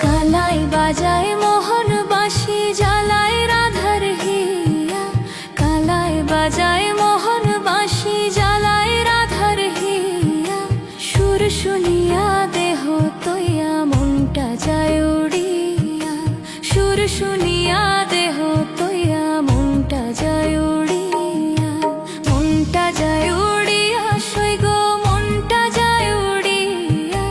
কালাই বাজায় মোহন বাঁশি জ্বালায় রাধার হিয়া, কালাই বাজায় মোহন বাঁশি জ্বালায় রাধার হিয়া। সুর শুনিয়া দেহ তৈয়া মনটা যায় উড়িয়া, সুর শুনিয়া দেহ তৈয়া মনটা যায় উড়িয়া, মনটা যায় উড়িয়া সই গো মনটা যায় উড়িয়া,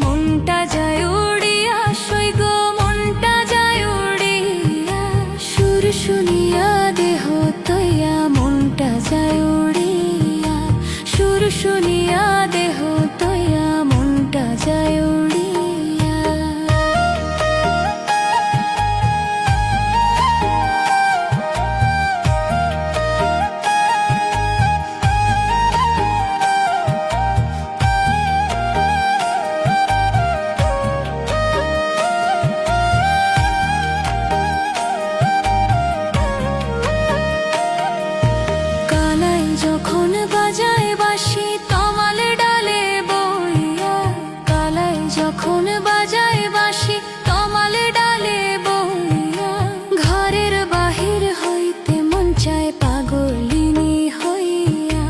মনটা যায় উড়িয়া সই গো মনটা যায় উড়িয়া। সুর শুনিয়া দেহ তৈয়া মনটা যায় উড়িয়া, সুর শুনিয়া দেহ তৈয়া মনটা যায় উড়িয়া। যখন বাজায় বাঁশি তমাল ডালে বইয়া, কালাই যখন বাজায় বাঁশি তমাল ডালে বইয়া। ঘরের বাহির হইতে মন চায় পাগলিনী হইয়া,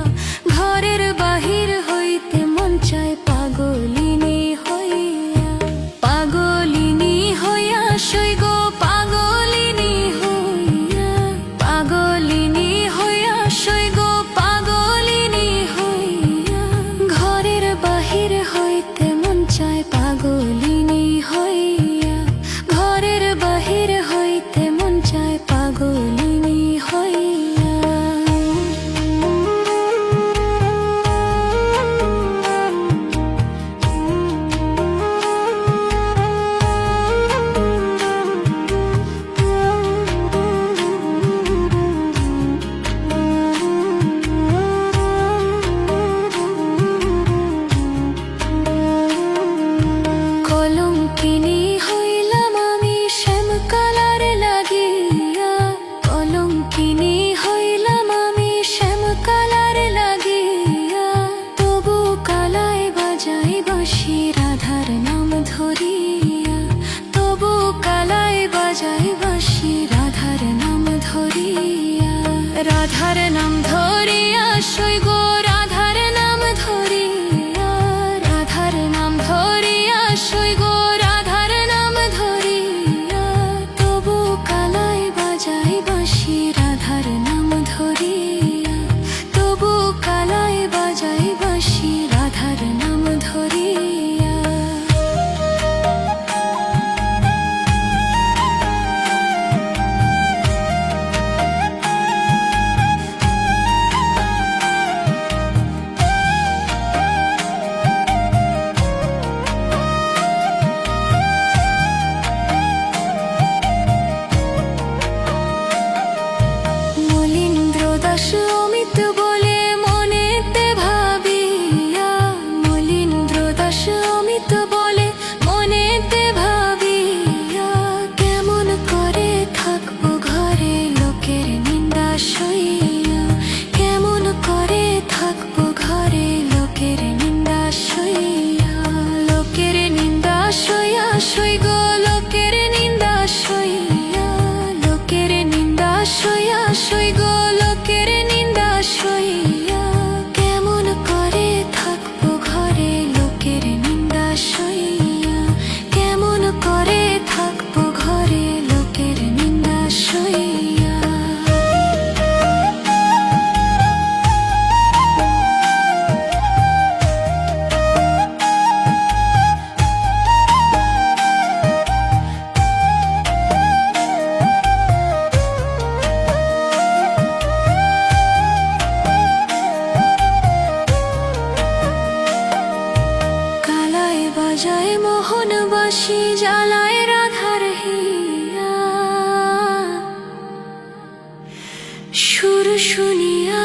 ঘরের বাহির হইতে মন চায় পাগলিনী হইয়া, পাগলিনী হইয়া সই গো পাগলিনী হইয়া, পাগলিনী হইয়া সই গো হইতে মন চায় পাগলিনী হইয়া, ঘরের বাহির হইতে মন চায় পাগলিনী হইয়া। কলঙ্কিনী হইলাম আমি শ্যাম কালার লাগিয়া, কলঙ্কিনী হইলাম আমি শ্যাম কালার লাগিয়া। তবু কালাই বাজাই বাঁশি রাধার নাম ধরিয়া, তবু কালাই বাজাই বাঁশি রাধার নাম ধরিয়া, রাধার নাম ধরিয়া সই গো রাধার নাম ধরিয়া, রাধার নাম ধরিয়া সই গো রাধার নাম ধরিয়া। তবু কালাই বাজাই বাঁশি রাধার নাম ধরিয়া, তবু কালাই বাজাই বাঁশি রাধার নাম ধরিয়া। অমিত বলে মনেতে ভাবিয়া, মলীন্দ্র দাস অমিত বলে মনেতে ভাবিয়া। কেমন করে থাকবো ঘরে লোকের নিন্দা সইয়া, কেমন করে থাকবো ঘরে লোকের নিন্দা সইয়া, লোকের নিন্দা সইয়া সই গো লোকের নিন্দা সইয়া, লোকের নিন্দা সইয়া সই গো লোকের নিন্দা সইয়া। কেমন করে থাকবো ঘরে লোকের নিন্দা সইয়া, কেমন করে থাকবো ঘরে লোকের নিন্দা সইয়া। বাজায় মোহন বাঁশি জ্বালায় রাধার হিয়া, সুর শুনিয়া